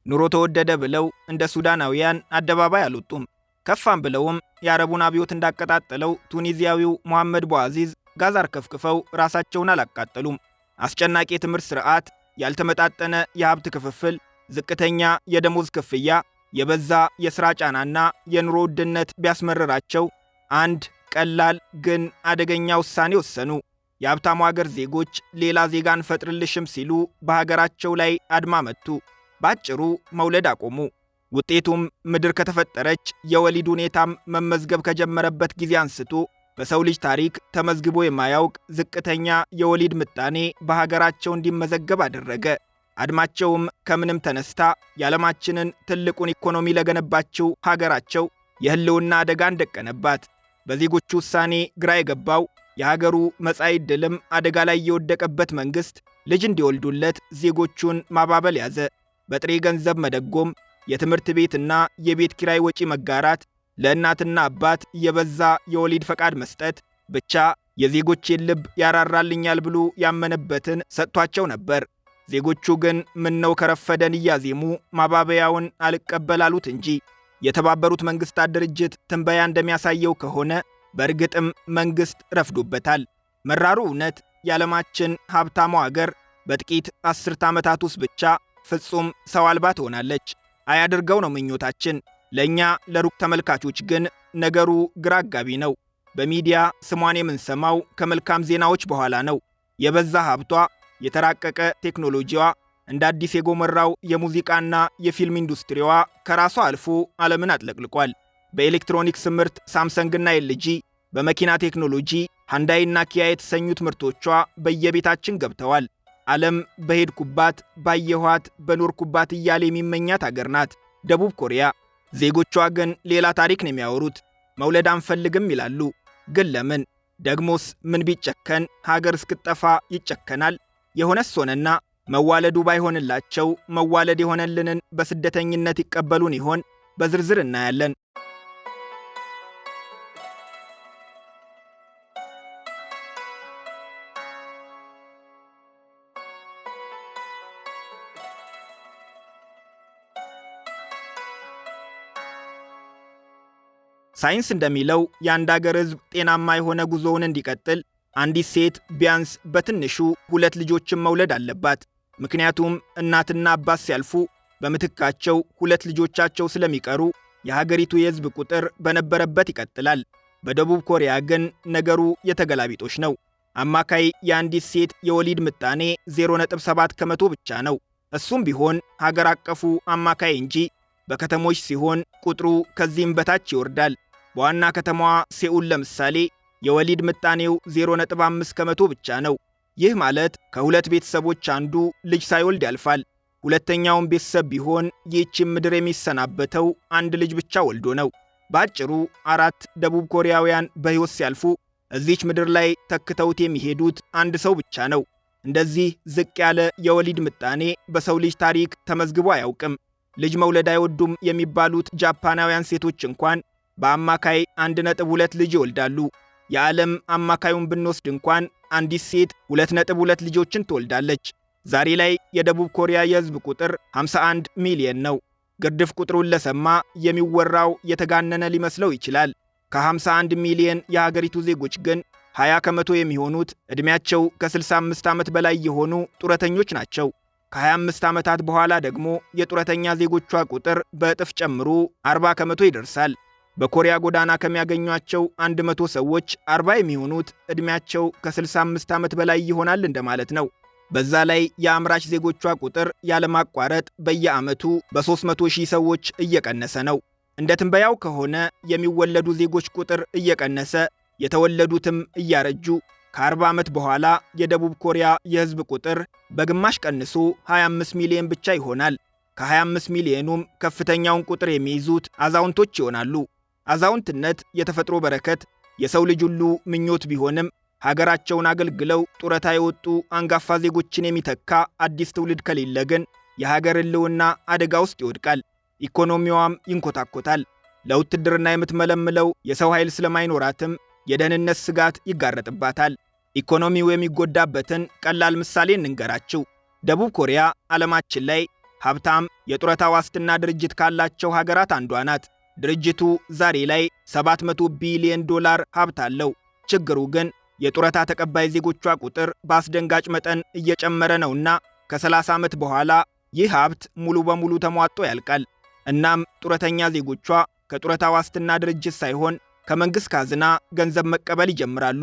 ኑሮ ተወደደ ብለው እንደ ሱዳናውያን አደባባይ አልወጡም። ከፋም ብለውም የአረቡን አብዮት እንዳቀጣጠለው ቱኒዚያዊው መሐመድ ቦአዚዝ ጋዝ አርከፍክፈው ራሳቸውን አላቃጠሉም። አስጨናቂ የትምህርት ስርዓት፣ ያልተመጣጠነ የሀብት ክፍፍል፣ ዝቅተኛ የደሞዝ ክፍያ፣ የበዛ የሥራ ጫናና የኑሮ ውድነት ቢያስመረራቸው አንድ ቀላል ግን አደገኛ ውሳኔ ወሰኑ። የሀብታሙ ሀገር ዜጎች ሌላ ዜጋ አንፈጥርልሽም ሲሉ በሀገራቸው ላይ አድማ መቱ። ባጭሩ መውለድ አቆሙ። ውጤቱም ምድር ከተፈጠረች የወሊድ ሁኔታም መመዝገብ ከጀመረበት ጊዜ አንስቶ በሰው ልጅ ታሪክ ተመዝግቦ የማያውቅ ዝቅተኛ የወሊድ ምጣኔ በሀገራቸው እንዲመዘገብ አደረገ። አድማቸውም ከምንም ተነስታ የዓለማችንን ትልቁን ኢኮኖሚ ለገነባችው ሀገራቸው የህልውና አደጋን ደቀነባት። በዜጎቹ ውሳኔ ግራ የገባው የሀገሩ መጻኢ ዕድልም አደጋ ላይ የወደቀበት መንግሥት ልጅ እንዲወልዱለት ዜጎቹን ማባበል ያዘ። በጥሬ ገንዘብ መደጎም፣ የትምህርት ቤትና የቤት ኪራይ ወጪ መጋራት፣ ለእናትና አባት የበዛ የወሊድ ፈቃድ መስጠት፣ ብቻ የዜጎችን ልብ ያራራልኛል ብሎ ያመነበትን ሰጥቷቸው ነበር። ዜጎቹ ግን ምነው ከረፈደን እያዜሙ ማባበያውን አልቀበላሉት እንጂ። የተባበሩት መንግሥታት ድርጅት ትንበያ እንደሚያሳየው ከሆነ በእርግጥም መንግሥት ረፍዶበታል። መራሩ እውነት የዓለማችን ሀብታሟ አገር በጥቂት አስርተ ዓመታት ውስጥ ብቻ ፍጹም ሰው አልባ ትሆናለች። አያድርገው ነው ምኞታችን። ለእኛ ለሩቅ ተመልካቾች ግን ነገሩ ግራ አጋቢ ነው። በሚዲያ ስሟን የምንሰማው ከመልካም ዜናዎች በኋላ ነው። የበዛ ሀብቷ፣ የተራቀቀ ቴክኖሎጂዋ፣ እንደ አዲስ የጎመራው የሙዚቃና የፊልም ኢንዱስትሪዋ ከራሷ አልፎ ዓለምን አጥለቅልቋል። በኤሌክትሮኒክስ ምርት ሳምሰንግና ኤልጂ፣ በመኪና ቴክኖሎጂ ሃንዳይና ኪያ የተሰኙት ምርቶቿ በየቤታችን ገብተዋል። ዓለም በሄድኩባት ባየኋት በኖርኩባት እያለ የሚመኛት አገር ናት ደቡብ ኮሪያ። ዜጎቿ ግን ሌላ ታሪክ ነው የሚያወሩት። መውለድ አንፈልግም ይላሉ። ግን ለምን? ደግሞስ ምን ቢጨከን ሀገር እስክጠፋ ይጨከናል? የሆነስ ሆነና መዋለዱ ባይሆንላቸው መዋለድ የሆነልንን በስደተኝነት ይቀበሉን ይሆን? በዝርዝር እናያለን። ሳይንስ እንደሚለው የአንድ አገር ሕዝብ ጤናማ የሆነ ጉዞውን እንዲቀጥል አንዲት ሴት ቢያንስ በትንሹ 2 ልጆችን መውለድ አለባት። ምክንያቱም እናትና አባት ሲያልፉ በምትካቸው 2 ልጆቻቸው ስለሚቀሩ የሀገሪቱ የሕዝብ ቁጥር በነበረበት ይቀጥላል። በደቡብ ኮሪያ ግን ነገሩ የተገላቢጦሽ ነው። አማካይ የአንዲት ሴት የወሊድ ምጣኔ 0.7 ከመቶ ብቻ ነው። እሱም ቢሆን ሀገር አቀፉ አማካይ እንጂ በከተሞች ሲሆን ቁጥሩ ከዚህም በታች ይወርዳል። በዋና ከተማዋ ሴኡል ለምሳሌ የወሊድ ምጣኔው 0.5 ከመቶ ብቻ ነው። ይህ ማለት ከ2 ቤተሰቦች አንዱ ልጅ ሳይወልድ ያልፋል። ሁለተኛውን ቤተሰብ ቢሆን ይህችን ምድር የሚሰናበተው አንድ ልጅ ብቻ ወልዶ ነው። በአጭሩ 4 ደቡብ ኮሪያውያን በሕይወት ሲያልፉ እዚች ምድር ላይ ተክተውት የሚሄዱት አንድ ሰው ብቻ ነው። እንደዚህ ዝቅ ያለ የወሊድ ምጣኔ በሰው ልጅ ታሪክ ተመዝግቦ አያውቅም። ልጅ መውለድ አይወዱም የሚባሉት ጃፓናውያን ሴቶች እንኳን በአማካይ 1.2 ልጅ ይወልዳሉ። የዓለም አማካዩን ብንወስድ እንኳን አንዲት ሴት 2.2 ልጆችን ትወልዳለች። ዛሬ ላይ የደቡብ ኮሪያ የሕዝብ ቁጥር 51 ሚሊዮን ነው። ግርድፍ ቁጥሩን ለሰማ የሚወራው የተጋነነ ሊመስለው ይችላል። ከ51 ሚሊዮን የሀገሪቱ ዜጎች ግን 20 ከመቶ የሚሆኑት ዕድሜያቸው ከ65 ዓመት በላይ የሆኑ ጡረተኞች ናቸው። ከ25 ዓመታት በኋላ ደግሞ የጡረተኛ ዜጎቿ ቁጥር በእጥፍ ጨምሮ 40 ከመቶ ይደርሳል። በኮሪያ ጎዳና ከሚያገኟቸው 100 ሰዎች 40 የሚሆኑት ዕድሜያቸው ከ65 ዓመት በላይ ይሆናል እንደማለት ነው። በዛ ላይ የአምራች ዜጎቿ ቁጥር ያለማቋረጥ በየዓመቱ በ300,000 ሰዎች እየቀነሰ ነው። እንደ ትንበያው ከሆነ የሚወለዱ ዜጎች ቁጥር እየቀነሰ የተወለዱትም እያረጁ ከ40 ዓመት በኋላ የደቡብ ኮሪያ የሕዝብ ቁጥር በግማሽ ቀንሶ 25 ሚሊዮን ብቻ ይሆናል። ከ25 ሚሊዮኑም ከፍተኛውን ቁጥር የሚይዙት አዛውንቶች ይሆናሉ። አዛውንትነት የተፈጥሮ በረከት፣ የሰው ልጅ ሁሉ ምኞት ቢሆንም ሀገራቸውን አገልግለው ጡረታ የወጡ አንጋፋ ዜጎችን የሚተካ አዲስ ትውልድ ከሌለ ግን የሀገር ሕልውና አደጋ ውስጥ ይወድቃል። ኢኮኖሚዋም ይንኮታኮታል። ለውትድርና የምትመለምለው የሰው ኃይል ስለማይኖራትም የደህንነት ስጋት ይጋረጥባታል። ኢኮኖሚው የሚጎዳበትን ቀላል ምሳሌ እንንገራችሁ። ደቡብ ኮሪያ ዓለማችን ላይ ሀብታም የጡረታ ዋስትና ድርጅት ካላቸው ሀገራት አንዷ ናት። ድርጅቱ ዛሬ ላይ $700 ቢሊዮን ሀብት አለው። ችግሩ ግን የጡረታ ተቀባይ ዜጎቿ ቁጥር በአስደንጋጭ መጠን እየጨመረ ነውና ከ30 ዓመት በኋላ ይህ ሀብት ሙሉ በሙሉ ተሟጦ ያልቃል። እናም ጡረተኛ ዜጎቿ ከጡረታ ዋስትና ድርጅት ሳይሆን ከመንግሥት ካዝና ገንዘብ መቀበል ይጀምራሉ።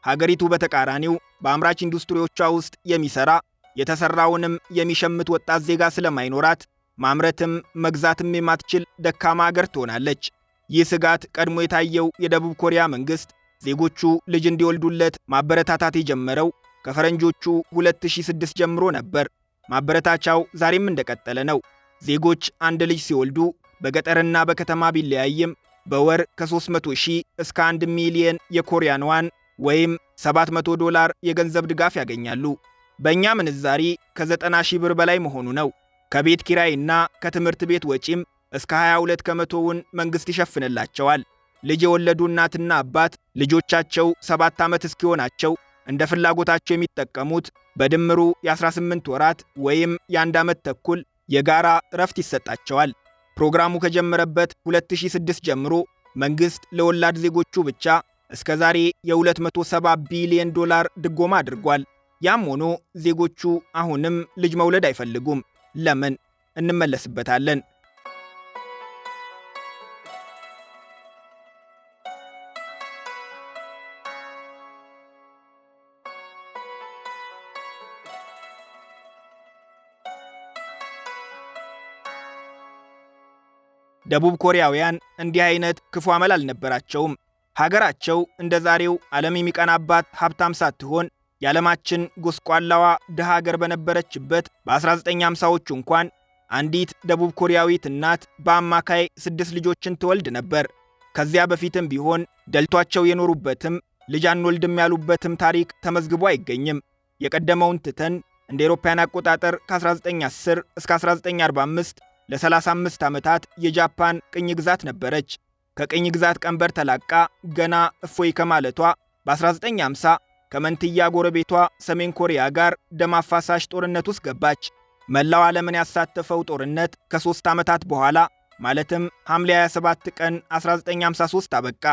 ሀገሪቱ በተቃራኒው በአምራች ኢንዱስትሪዎቿ ውስጥ የሚሰራ የተሰራውንም የሚሸምት ወጣት ዜጋ ስለማይኖራት ማምረትም መግዛትም የማትችል ደካማ ሀገር ትሆናለች። ይህ ስጋት ቀድሞ የታየው የደቡብ ኮሪያ መንግሥት ዜጎቹ ልጅ እንዲወልዱለት ማበረታታት የጀመረው ከፈረንጆቹ 2006 ጀምሮ ነበር። ማበረታቻው ዛሬም እንደቀጠለ ነው። ዜጎች አንድ ልጅ ሲወልዱ በገጠርና በከተማ ቢለያይም በወር ከ300,000 እስከ 1 ሚሊየን የኮሪያን ዋን ወይም $700 የገንዘብ ድጋፍ ያገኛሉ። በእኛ ምንዛሪ ከ90,000 ብር በላይ መሆኑ ነው። ከቤት ኪራይና ከትምህርት ቤት ወጪም እስከ 22 ከመቶውን መንግሥት ይሸፍንላቸዋል። ልጅ የወለዱ እናትና አባት ልጆቻቸው 7 ዓመት እስኪሆናቸው እንደ ፍላጎታቸው የሚጠቀሙት በድምሩ የ18 ወራት ወይም የ1 ዓመት ተኩል የጋራ እረፍት ይሰጣቸዋል። ፕሮግራሙ ከጀመረበት 2006 ጀምሮ መንግሥት ለወላድ ዜጎቹ ብቻ እስከ ዛሬ የ$270 ቢሊዮን ድጎማ አድርጓል። ያም ሆኖ ዜጎቹ አሁንም ልጅ መውለድ አይፈልጉም። ለምን? እንመለስበታለን። ደቡብ ኮሪያውያን እንዲህ አይነት ክፉ አመል አልነበራቸውም። ሀገራቸው እንደ ዛሬው ዓለም የሚቀናባት ሀብታም ሳትሆን የዓለማችን ጎስቋላዋ ድሃ ሀገር በነበረችበት በ1950ዎቹ እንኳን አንዲት ደቡብ ኮሪያዊት እናት በአማካይ 6 ልጆችን ትወልድ ነበር። ከዚያ በፊትም ቢሆን ደልቷቸው የኖሩበትም ልጅ አንወልድም ያሉበትም ታሪክ ተመዝግቦ አይገኝም። የቀደመውን ትተን እንደ አውሮፓውያን አቆጣጠር ከ1910 እስከ 1945 ለ35 ዓመታት የጃፓን ቅኝ ግዛት ነበረች። ከቅኝ ግዛት ቀንበር ተላቃ ገና እፎይ ከማለቷ በ1950 ከመንትያ ጎረቤቷ ሰሜን ኮሪያ ጋር ደም አፋሳሽ ጦርነት ውስጥ ገባች። መላው ዓለምን ያሳተፈው ጦርነት ከ3 ዓመታት በኋላ ማለትም ሐምሌ 27 ቀን 1953 አበቃ።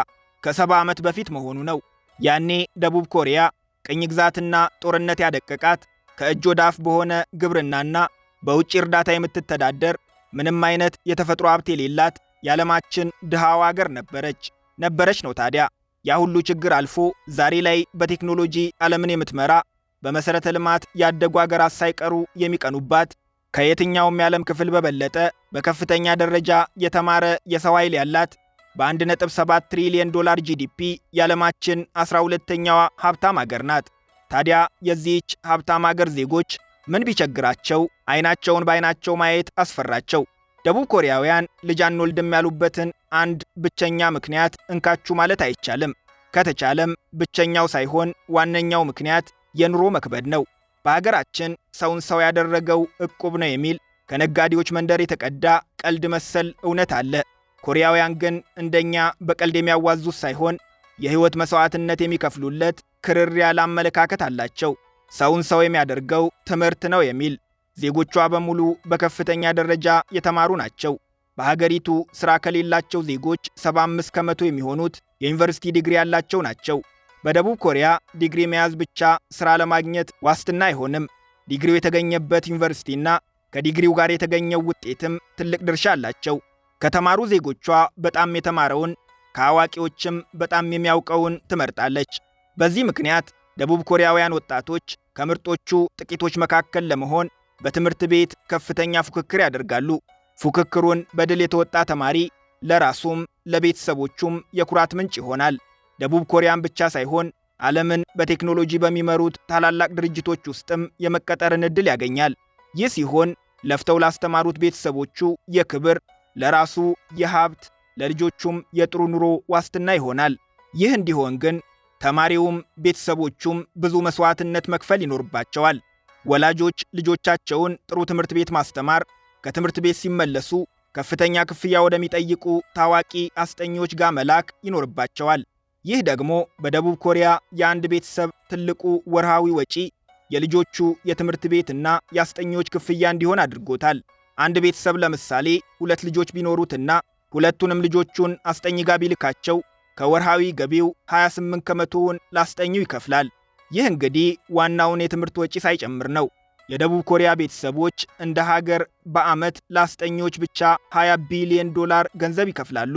ከ70 ዓመት በፊት መሆኑ ነው። ያኔ ደቡብ ኮሪያ ቅኝ ግዛትና ጦርነት ያደቀቃት ከእጅ ወደ አፍ በሆነ ግብርናና በውጭ እርዳታ የምትተዳደር ምንም አይነት የተፈጥሮ ሀብት የሌላት የዓለማችን ድሃዋ ሀገር ነበረች ነው ታዲያ። ያ ሁሉ ችግር አልፎ ዛሬ ላይ በቴክኖሎጂ ዓለምን የምትመራ በመሠረተ ልማት ያደጉ ሀገራት ሳይቀሩ የሚቀኑባት ከየትኛውም የዓለም ክፍል በበለጠ በከፍተኛ ደረጃ የተማረ የሰው ኃይል ያላት በ1.7 ትሪሊየን ጂዲፒ የዓለማችን 12ኛዋ ሀብታም ሀገር ናት። ታዲያ የዚህች ሀብታም ሀገር ዜጎች ምን ቢቸግራቸው አይናቸውን በአይናቸው ማየት አስፈራቸው? ደቡብ ኮሪያውያን ልጅ አንወልድም ያሉበትን አንድ ብቸኛ ምክንያት እንካችሁ ማለት አይቻልም። ከተቻለም ብቸኛው ሳይሆን ዋነኛው ምክንያት የኑሮ መክበድ ነው። በሀገራችን ሰውን ሰው ያደረገው ዕቁብ ነው የሚል ከነጋዴዎች መንደር የተቀዳ ቀልድ መሰል እውነት አለ። ኮሪያውያን ግን እንደኛ በቀልድ የሚያዋዙት ሳይሆን የሕይወት መሥዋዕትነት የሚከፍሉለት ክርር ያለ አመለካከት አላቸው። ሰውን ሰው የሚያደርገው ትምህርት ነው የሚል። ዜጎቿ በሙሉ በከፍተኛ ደረጃ የተማሩ ናቸው። በሀገሪቱ ሥራ ከሌላቸው ዜጎች 75 ከመቶ የሚሆኑት የዩኒቨርሲቲ ዲግሪ ያላቸው ናቸው። በደቡብ ኮሪያ ዲግሪ መያዝ ብቻ ሥራ ለማግኘት ዋስትና አይሆንም። ዲግሪው የተገኘበት ዩኒቨርሲቲና ከዲግሪው ጋር የተገኘው ውጤትም ትልቅ ድርሻ አላቸው። ከተማሩ ዜጎቿ በጣም የተማረውን ከአዋቂዎችም በጣም የሚያውቀውን ትመርጣለች። በዚህ ምክንያት ደቡብ ኮሪያውያን ወጣቶች ከምርጦቹ ጥቂቶች መካከል ለመሆን በትምህርት ቤት ከፍተኛ ፉክክር ያደርጋሉ። ፉክክሩን በድል የተወጣ ተማሪ ለራሱም ለቤተሰቦቹም የኩራት ምንጭ ይሆናል። ደቡብ ኮሪያን ብቻ ሳይሆን ዓለምን በቴክኖሎጂ በሚመሩት ታላላቅ ድርጅቶች ውስጥም የመቀጠርን ዕድል ያገኛል። ይህ ሲሆን ለፍተው ላስተማሩት ቤተሰቦቹ የክብር፣ ለራሱ የሀብት፣ ለልጆቹም የጥሩ ኑሮ ዋስትና ይሆናል። ይህ እንዲሆን ግን ተማሪውም ቤተሰቦቹም ብዙ መስዋዕትነት መክፈል ይኖርባቸዋል። ወላጆች ልጆቻቸውን ጥሩ ትምህርት ቤት ማስተማር፣ ከትምህርት ቤት ሲመለሱ ከፍተኛ ክፍያ ወደሚጠይቁ ታዋቂ አስጠኚዎች ጋር መላክ ይኖርባቸዋል። ይህ ደግሞ በደቡብ ኮሪያ የአንድ ቤተሰብ ትልቁ ወርሃዊ ወጪ የልጆቹ የትምህርት ቤትና የአስጠኚዎች ክፍያ እንዲሆን አድርጎታል። አንድ ቤተሰብ ለምሳሌ 2 ልጆች ቢኖሩትና ሁለቱንም ልጆቹን አስጠኝ ጋር ቢልካቸው ከወርሃዊ ገቢው 28 ከመቶውን ላስጠኙ ይከፍላል። ይህ እንግዲህ ዋናውን የትምህርት ወጪ ሳይጨምር ነው። የደቡብ ኮሪያ ቤተሰቦች እንደ ሀገር በዓመት ለአስጠኞች ብቻ 20 ቢሊዮን ዶላር ገንዘብ ይከፍላሉ።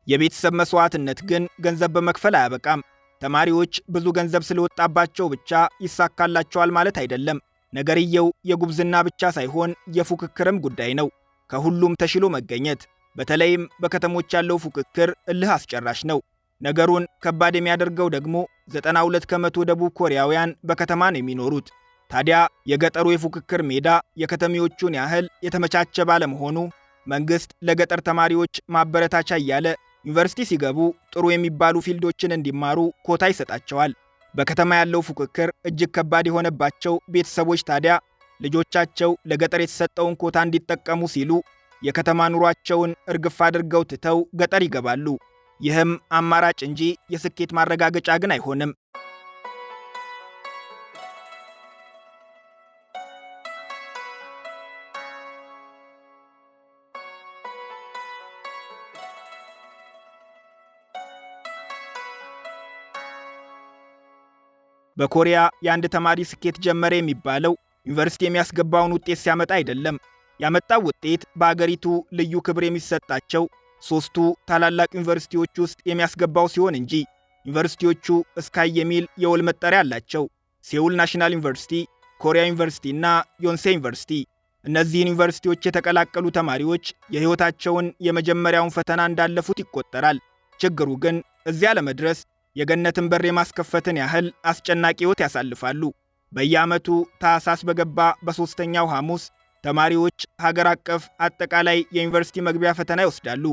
የቤተሰብ መስዋዕትነት ግን ገንዘብ በመክፈል አያበቃም። ተማሪዎች ብዙ ገንዘብ ስለወጣባቸው ብቻ ይሳካላቸዋል ማለት አይደለም። ነገርየው የጉብዝና ብቻ ሳይሆን የፉክክርም ጉዳይ ነው። ከሁሉም ተሽሎ መገኘት፣ በተለይም በከተሞች ያለው ፉክክር እልህ አስጨራሽ ነው። ነገሩን ከባድ የሚያደርገው ደግሞ 92 ከመቶ ደቡብ ኮሪያውያን በከተማ ነው የሚኖሩት። ታዲያ የገጠሩ የፉክክር ሜዳ የከተሜዎቹን ያህል የተመቻቸ ባለመሆኑ መንግሥት ለገጠር ተማሪዎች ማበረታቻ እያለ ዩኒቨርሲቲ ሲገቡ ጥሩ የሚባሉ ፊልዶችን እንዲማሩ ኮታ ይሰጣቸዋል። በከተማ ያለው ፉክክር እጅግ ከባድ የሆነባቸው ቤተሰቦች ታዲያ ልጆቻቸው ለገጠር የተሰጠውን ኮታ እንዲጠቀሙ ሲሉ የከተማ ኑሯቸውን እርግፍ አድርገው ትተው ገጠር ይገባሉ። ይህም አማራጭ እንጂ የስኬት ማረጋገጫ ግን አይሆንም። በኮሪያ የአንድ ተማሪ ስኬት ጀመረ የሚባለው ዩኒቨርሲቲ የሚያስገባውን ውጤት ሲያመጣ አይደለም። ያመጣው ውጤት በአገሪቱ ልዩ ክብር የሚሰጣቸው 3ቱ ታላላቅ ዩኒቨርሲቲዎች ውስጥ የሚያስገባው ሲሆን እንጂ ዩኒቨርሲቲዎቹ ስካይ የሚል የውል መጠሪያ አላቸው። ሴውል ናሽናል ዩኒቨርሲቲ፣ ኮሪያ ዩኒቨርሲቲ እና ዮንሴ ዩኒቨርሲቲ። እነዚህን ዩኒቨርሲቲዎች የተቀላቀሉ ተማሪዎች የሕይወታቸውን የመጀመሪያውን ፈተና እንዳለፉት ይቆጠራል። ችግሩ ግን እዚያ ለመድረስ የገነትን በር የማስከፈትን ያህል አስጨናቂ ሕይወት ያሳልፋሉ። በየዓመቱ ታኅሳስ በገባ በሦስተኛው ሐሙስ ተማሪዎች ሀገር አቀፍ አጠቃላይ የዩኒቨርሲቲ መግቢያ ፈተና ይወስዳሉ።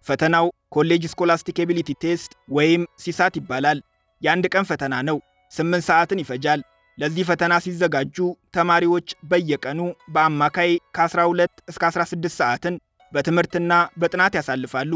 ፈተናው ኮሌጅ ስኮላስቲክ ኤቢሊቲ ቴስት ወይም ሲሳት ይባላል። የአንድ ቀን ፈተና ነው። 8 ሰዓትን ይፈጃል። ለዚህ ፈተና ሲዘጋጁ ተማሪዎች በየቀኑ በአማካይ ከ12 እስከ 16 ሰዓትን በትምህርትና በጥናት ያሳልፋሉ።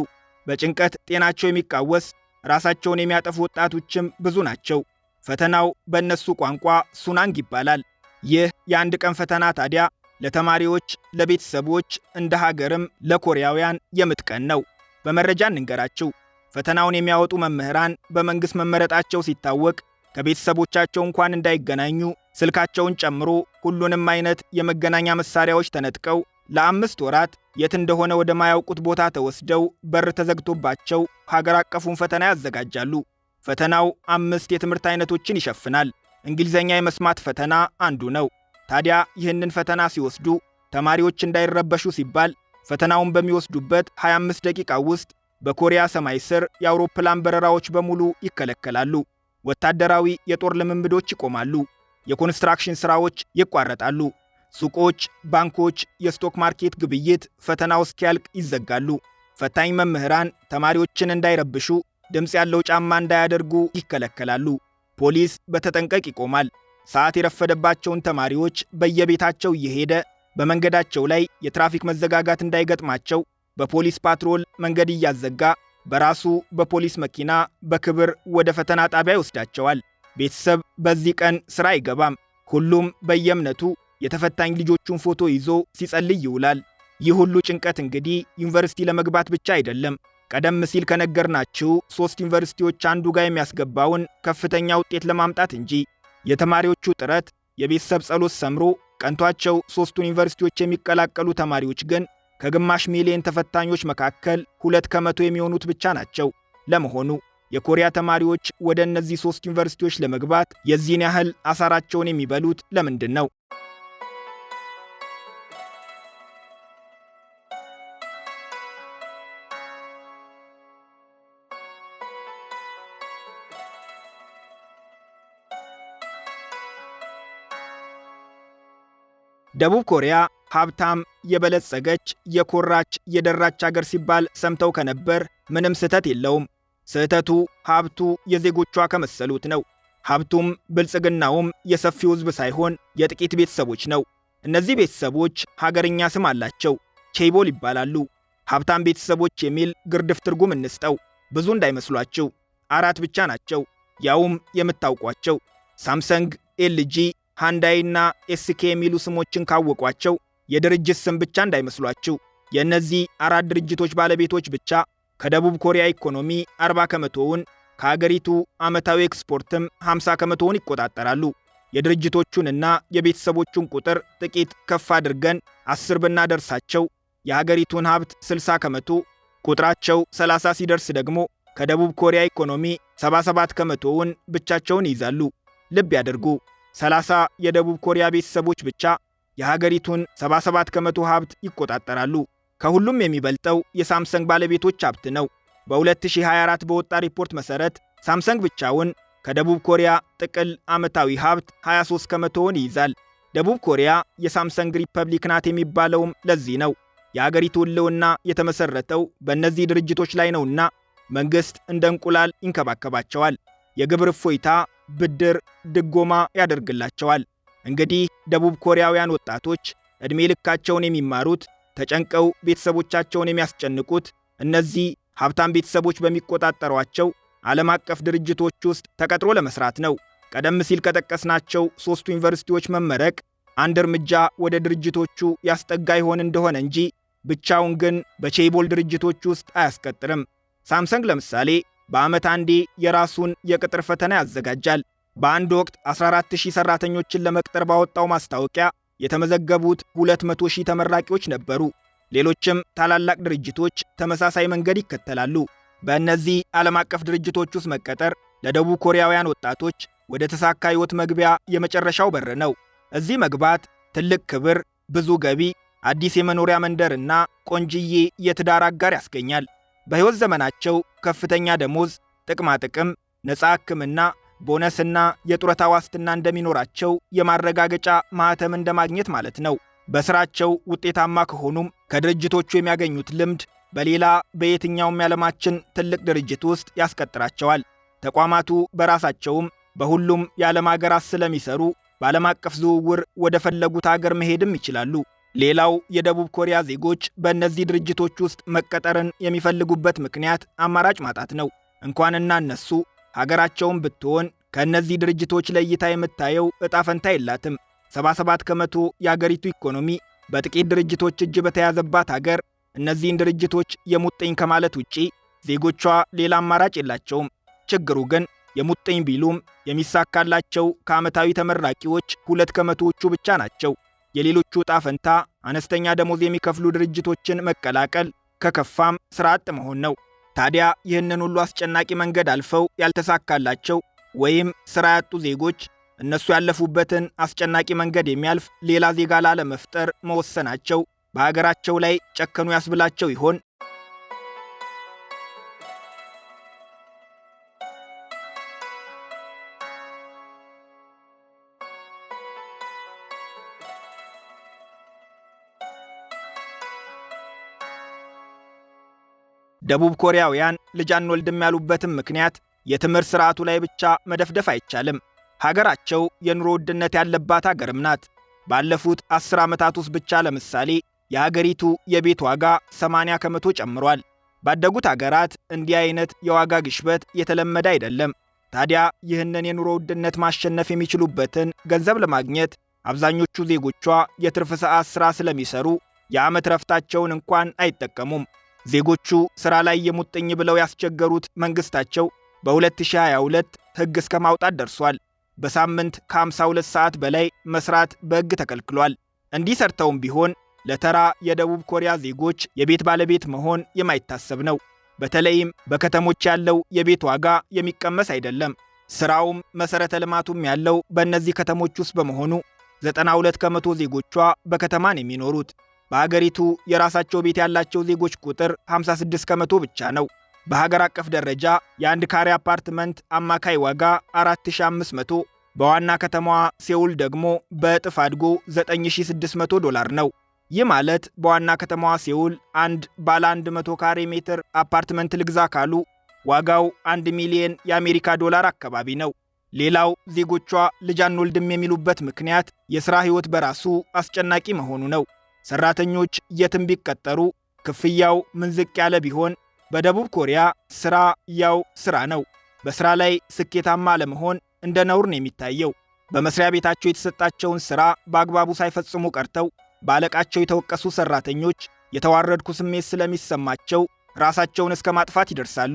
በጭንቀት ጤናቸው የሚቃወስ ራሳቸውን የሚያጠፉ ወጣቶችም ብዙ ናቸው። ፈተናው በእነሱ ቋንቋ ሱናንግ ይባላል። ይህ የአንድ ቀን ፈተና ታዲያ ለተማሪዎች፣ ለቤተሰቦች፣ እንደ ሀገርም ለኮሪያውያን የምጥ ቀን ነው። በመረጃ እንንገራችሁ። ፈተናውን የሚያወጡ መምህራን በመንግሥት መመረጣቸው ሲታወቅ ከቤተሰቦቻቸው እንኳን እንዳይገናኙ ስልካቸውን ጨምሮ ሁሉንም አይነት የመገናኛ መሳሪያዎች ተነጥቀው ለ5 ወራት የት እንደሆነ ወደማያውቁት ቦታ ተወስደው በር ተዘግቶባቸው ሀገር አቀፉን ፈተና ያዘጋጃሉ። ፈተናው 5 የትምህርት አይነቶችን ይሸፍናል። እንግሊዝኛ የመስማት ፈተና አንዱ ነው። ታዲያ ይህንን ፈተና ሲወስዱ ተማሪዎች እንዳይረበሹ ሲባል ፈተናውን በሚወስዱበት 25 ደቂቃ ውስጥ በኮሪያ ሰማይ ስር የአውሮፕላን በረራዎች በሙሉ ይከለከላሉ። ወታደራዊ የጦር ልምምዶች ይቆማሉ። የኮንስትራክሽን ሥራዎች ይቋረጣሉ። ሱቆች፣ ባንኮች፣ የስቶክ ማርኬት ግብይት ፈተናው እስኪያልቅ ይዘጋሉ። ፈታኝ መምህራን ተማሪዎችን እንዳይረብሹ ድምፅ ያለው ጫማ እንዳያደርጉ ይከለከላሉ። ፖሊስ በተጠንቀቅ ይቆማል። ሰዓት የረፈደባቸውን ተማሪዎች በየቤታቸው እየሄደ በመንገዳቸው ላይ የትራፊክ መዘጋጋት እንዳይገጥማቸው በፖሊስ ፓትሮል መንገድ እያዘጋ በራሱ በፖሊስ መኪና በክብር ወደ ፈተና ጣቢያ ይወስዳቸዋል። ቤተሰብ በዚህ ቀን ሥራ አይገባም። ሁሉም በየእምነቱ የተፈታኝ ልጆቹን ፎቶ ይዞ ሲጸልይ ይውላል። ይህ ሁሉ ጭንቀት እንግዲህ ዩኒቨርሲቲ ለመግባት ብቻ አይደለም። ቀደም ሲል ከነገርናችሁ 3 ዩኒቨርሲቲዎች አንዱ ጋር የሚያስገባውን ከፍተኛ ውጤት ለማምጣት እንጂ። የተማሪዎቹ ጥረት፣ የቤተሰብ ጸሎት ሰምሮ ቀንቷቸው 3ቱን ዩኒቨርሲቲዎች የሚቀላቀሉ ተማሪዎች ግን ከግማሽ ሚሊዮን ተፈታኞች መካከል 2 ከመቶ የሚሆኑት ብቻ ናቸው። ለመሆኑ የኮሪያ ተማሪዎች ወደ እነዚህ 3 ዩኒቨርሲቲዎች ለመግባት የዚህን ያህል አሳራቸውን የሚበሉት ለምንድን ነው? ደቡብ ኮሪያ ሀብታም፣ የበለጸገች፣ የኮራች፣ የደራች አገር ሲባል ሰምተው ከነበር ምንም ስህተት የለውም። ስህተቱ ሀብቱ የዜጎቿ ከመሰሉት ነው። ሀብቱም ብልጽግናውም የሰፊው ሕዝብ ሳይሆን የጥቂት ቤተሰቦች ነው። እነዚህ ቤተሰቦች ሀገርኛ ስም አላቸው። ቼይቦል ይባላሉ። ሀብታም ቤተሰቦች የሚል ግርድፍ ትርጉም እንስጠው፣ ብዙ እንዳይመስሏችሁ። 4 ብቻ ናቸው፣ ያውም የምታውቋቸው። ሳምሰንግ፣ ኤልጂ፣ ሃንዳይ እና ኤስኬ የሚሉ ስሞችን ካወቋቸው የድርጅት ስም ብቻ እንዳይመስሏችሁ። የእነዚህ 4 ድርጅቶች ባለቤቶች ብቻ ከደቡብ ኮሪያ ኢኮኖሚ 40 ከመቶውን፣ ከሀገሪቱ ዓመታዊ ኤክስፖርትም 50 ከመቶውን ይቆጣጠራሉ። የድርጅቶቹንና የቤተሰቦቹን ቁጥር ጥቂት ከፍ አድርገን 10 ብናደርሳቸው የሀገሪቱን ሀብት 60 ከመቶ፣ ቁጥራቸው 30 ሲደርስ ደግሞ ከደቡብ ኮሪያ ኢኮኖሚ 77 ከመቶውን ብቻቸውን ይይዛሉ። ልብ ያድርጉ፣ 30 የደቡብ ኮሪያ ቤተሰቦች ብቻ የሀገሪቱን 77 ከመቶ ሀብት ይቆጣጠራሉ። ከሁሉም የሚበልጠው የሳምሰንግ ባለቤቶች ሀብት ነው። በ2024 በወጣ ሪፖርት መሠረት ሳምሰንግ ብቻውን ከደቡብ ኮሪያ ጥቅል ዓመታዊ ሀብት 23 ከመቶውን ይይዛል። ደቡብ ኮሪያ የሳምሰንግ ሪፐብሊክ ናት የሚባለውም ለዚህ ነው። የአገሪቱ ሕልውና የተመሠረተው በእነዚህ ድርጅቶች ላይ ነውና መንግሥት እንደ እንቁላል ይንከባከባቸዋል። የግብር እፎይታ፣ ብድር፣ ድጎማ ያደርግላቸዋል። እንግዲህ ደቡብ ኮሪያውያን ወጣቶች ዕድሜ ልካቸውን የሚማሩት ተጨንቀው ቤተሰቦቻቸውን የሚያስጨንቁት እነዚህ ሀብታም ቤተሰቦች በሚቆጣጠሯቸው ዓለም አቀፍ ድርጅቶች ውስጥ ተቀጥሮ ለመስራት ነው። ቀደም ሲል ከጠቀስናቸው 3ቱ ዩኒቨርሲቲዎች መመረቅ አንድ እርምጃ ወደ ድርጅቶቹ ያስጠጋ ይሆን እንደሆነ እንጂ ብቻውን ግን በቼይቦል ድርጅቶች ውስጥ አያስቀጥርም። ሳምሰንግ ለምሳሌ በዓመት አንዴ የራሱን የቅጥር ፈተና ያዘጋጃል። በአንድ ወቅት 14000 ሰራተኞችን ለመቅጠር ባወጣው ማስታወቂያ የተመዘገቡት 200,000 ተመራቂዎች ነበሩ። ሌሎችም ታላላቅ ድርጅቶች ተመሳሳይ መንገድ ይከተላሉ። በእነዚህ ዓለም አቀፍ ድርጅቶች ውስጥ መቀጠር ለደቡብ ኮሪያውያን ወጣቶች ወደ ተሳካ ሕይወት መግቢያ የመጨረሻው በር ነው። እዚህ መግባት ትልቅ ክብር፣ ብዙ ገቢ፣ አዲስ የመኖሪያ መንደርና ቆንጅዬ የትዳር አጋር ያስገኛል። በሕይወት ዘመናቸው ከፍተኛ ደሞዝ፣ ጥቅማ ጥቅም፣ ነፃ ሕክምና፣ ቦነስና የጡረታ ዋስትና እንደሚኖራቸው የማረጋገጫ ማህተም እንደማግኘት ማለት ነው። በስራቸው ውጤታማ ከሆኑም ከድርጅቶቹ የሚያገኙት ልምድ በሌላ በየትኛውም የዓለማችን ትልቅ ድርጅት ውስጥ ያስቀጥራቸዋል። ተቋማቱ በራሳቸውም በሁሉም የዓለም አገራት ስለሚሰሩ በዓለም አቀፍ ዝውውር ወደ ፈለጉት አገር መሄድም ይችላሉ። ሌላው የደቡብ ኮሪያ ዜጎች በእነዚህ ድርጅቶች ውስጥ መቀጠርን የሚፈልጉበት ምክንያት አማራጭ ማጣት ነው። እንኳንና እነሱ ሀገራቸውን ብትሆን ከእነዚህ ድርጅቶች ለይታ የምታየው ዕጣ ፈንታ የላትም። 77 ከመቶ የአገሪቱ ኢኮኖሚ በጥቂት ድርጅቶች እጅ በተያዘባት አገር እነዚህን ድርጅቶች የሙጥኝ ከማለት ውጪ ዜጎቿ ሌላ አማራጭ የላቸውም። ችግሩ ግን የሙጥኝ ቢሉም የሚሳካላቸው ከዓመታዊ ተመራቂዎች 2 ከመቶዎቹ ብቻ ናቸው። የሌሎቹ ዕጣ ፈንታ አነስተኛ ደሞዝ የሚከፍሉ ድርጅቶችን መቀላቀል፣ ከከፋም ሥራ አጥ መሆን ነው። ታዲያ ይህንን ሁሉ አስጨናቂ መንገድ አልፈው ያልተሳካላቸው ወይም ሥራ ያጡ ዜጎች እነሱ ያለፉበትን አስጨናቂ መንገድ የሚያልፍ ሌላ ዜጋ ላለመፍጠር መወሰናቸው በሀገራቸው ላይ ጨከኑ ያስብላቸው ይሆን? ደቡብ ኮሪያውያን ልጅ አንወልድም ያሉበትም ምክንያት የትምህርት ሥርዓቱ ላይ ብቻ መደፍደፍ አይቻልም። ሀገራቸው የኑሮ ውድነት ያለባት ሀገርም ናት። ባለፉት 10 ዓመታት ውስጥ ብቻ ለምሳሌ የሀገሪቱ የቤት ዋጋ 80 ከመቶ ጨምሯል። ባደጉት ሀገራት እንዲህ አይነት የዋጋ ግሽበት የተለመደ አይደለም። ታዲያ ይህንን የኑሮ ውድነት ማሸነፍ የሚችሉበትን ገንዘብ ለማግኘት አብዛኞቹ ዜጎቿ የትርፍ ሰዓት ሥራ ስለሚሰሩ የዓመት ረፍታቸውን እንኳን አይጠቀሙም። ዜጎቹ ሥራ ላይ የሙጥኝ ብለው ያስቸገሩት መንግሥታቸው በ2022 ሕግ እስከ ማውጣት ደርሷል። በሳምንት ከ52 ሰዓት በላይ መስራት በሕግ ተከልክሏል። እንዲህ ሰርተውም ቢሆን ለተራ የደቡብ ኮሪያ ዜጎች የቤት ባለቤት መሆን የማይታሰብ ነው። በተለይም በከተሞች ያለው የቤት ዋጋ የሚቀመስ አይደለም። ሥራውም መሠረተ ልማቱም ያለው በእነዚህ ከተሞች ውስጥ በመሆኑ 92 ከመቶ ዜጎቿ በከተማን የሚኖሩት። በሀገሪቱ የራሳቸው ቤት ያላቸው ዜጎች ቁጥር 56 ከመቶ ብቻ ነው። በሀገር አቀፍ ደረጃ የአንድ ካሬ አፓርትመንት አማካይ ዋጋ 4500፣ በዋና ከተማዋ ሴውል ደግሞ በእጥፍ አድጎ $9600 ነው። ይህ ማለት በዋና ከተማዋ ሴውል አንድ ባለ 100 ካሬ ሜትር አፓርትመንት ልግዛ ካሉ ዋጋው 1 ሚሊዮን የአሜሪካ ዶላር አካባቢ ነው። ሌላው ዜጎቿ ልጅ አንወልድም የሚሉበት ምክንያት የሥራ ሕይወት በራሱ አስጨናቂ መሆኑ ነው። ሰራተኞች የትም ቢቀጠሩ ክፍያው ምን ዝቅ ያለ ቢሆን በደቡብ ኮሪያ ሥራ ያው ሥራ ነው። በሥራ ላይ ስኬታማ ለመሆን እንደ ነውር ነው የሚታየው። በመስሪያ ቤታቸው የተሰጣቸውን ሥራ በአግባቡ ሳይፈጽሙ ቀርተው ባለቃቸው የተወቀሱ ሰራተኞች የተዋረድኩ ስሜት ስለሚሰማቸው ራሳቸውን እስከ ማጥፋት ይደርሳሉ።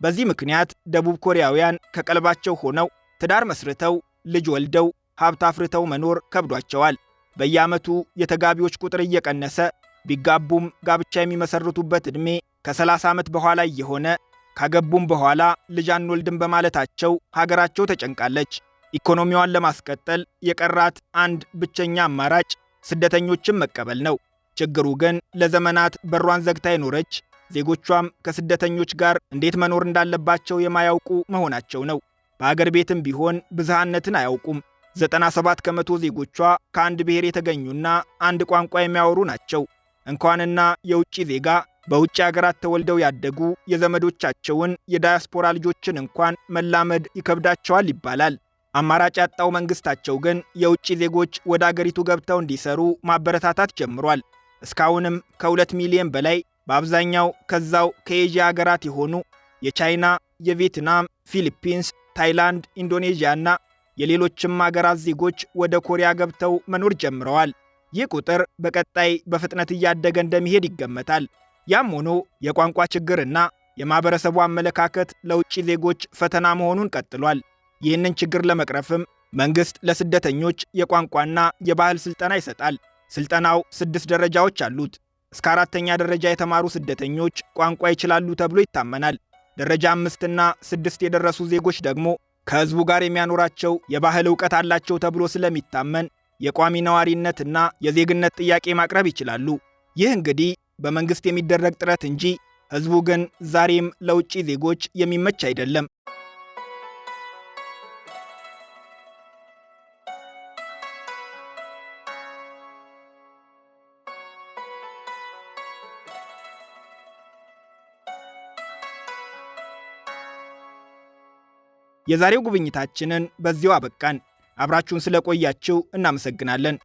በዚህ ምክንያት ደቡብ ኮሪያውያን ከቀልባቸው ሆነው ትዳር መስርተው ልጅ ወልደው ሀብት አፍርተው መኖር ከብዷቸዋል። በየዓመቱ የተጋቢዎች ቁጥር እየቀነሰ ቢጋቡም ጋብቻ የሚመሰርቱበት ዕድሜ ከ30 ዓመት በኋላ እየሆነ ካገቡም በኋላ ልጅ አንወልድም በማለታቸው ሀገራቸው ተጨንቃለች። ኢኮኖሚዋን ለማስቀጠል የቀራት አንድ ብቸኛ አማራጭ ስደተኞችን መቀበል ነው። ችግሩ ግን ለዘመናት በሯን ዘግታ የኖረች ዜጎቿም ከስደተኞች ጋር እንዴት መኖር እንዳለባቸው የማያውቁ መሆናቸው ነው። በአገር ቤትም ቢሆን ብዝሃነትን አያውቁም። 97 ከመቶ ዜጎቿ ከአንድ ብሔር የተገኙና አንድ ቋንቋ የሚያወሩ ናቸው። እንኳንና የውጭ ዜጋ በውጭ አገራት ተወልደው ያደጉ የዘመዶቻቸውን የዳያስፖራ ልጆችን እንኳን መላመድ ይከብዳቸዋል ይባላል። አማራጭ ያጣው መንግስታቸው ግን የውጭ ዜጎች ወደ አገሪቱ ገብተው እንዲሰሩ ማበረታታት ጀምሯል። እስካሁንም ከ2 ሚሊዮን በላይ በአብዛኛው ከዛው ከኤዥያ አገራት የሆኑ የቻይና፣ የቪየትናም፣ ፊሊፒንስ፣ ታይላንድ፣ ኢንዶኔዥያና የሌሎችም አገራት ዜጎች ወደ ኮሪያ ገብተው መኖር ጀምረዋል። ይህ ቁጥር በቀጣይ በፍጥነት እያደገ እንደሚሄድ ይገመታል። ያም ሆኖ የቋንቋ ችግርና የማህበረሰቡ አመለካከት ለውጭ ዜጎች ፈተና መሆኑን ቀጥሏል። ይህንን ችግር ለመቅረፍም መንግስት ለስደተኞች የቋንቋና የባህል ስልጠና ይሰጣል። ስልጠናው 6 ደረጃዎች አሉት። እስከ 4ኛ ደረጃ የተማሩ ስደተኞች ቋንቋ ይችላሉ ተብሎ ይታመናል። ደረጃ 5 እና 6 የደረሱ ዜጎች ደግሞ ከህዝቡ ጋር የሚያኖራቸው የባህል ዕውቀት አላቸው ተብሎ ስለሚታመን የቋሚ ነዋሪነትና የዜግነት ጥያቄ ማቅረብ ይችላሉ። ይህ እንግዲህ በመንግስት የሚደረግ ጥረት እንጂ ህዝቡ ግን ዛሬም ለውጭ ዜጎች የሚመች አይደለም። የዛሬው ጉብኝታችንን በዚሁ አበቃን። አብራችሁን ስለቆያችሁ እናመሰግናለን።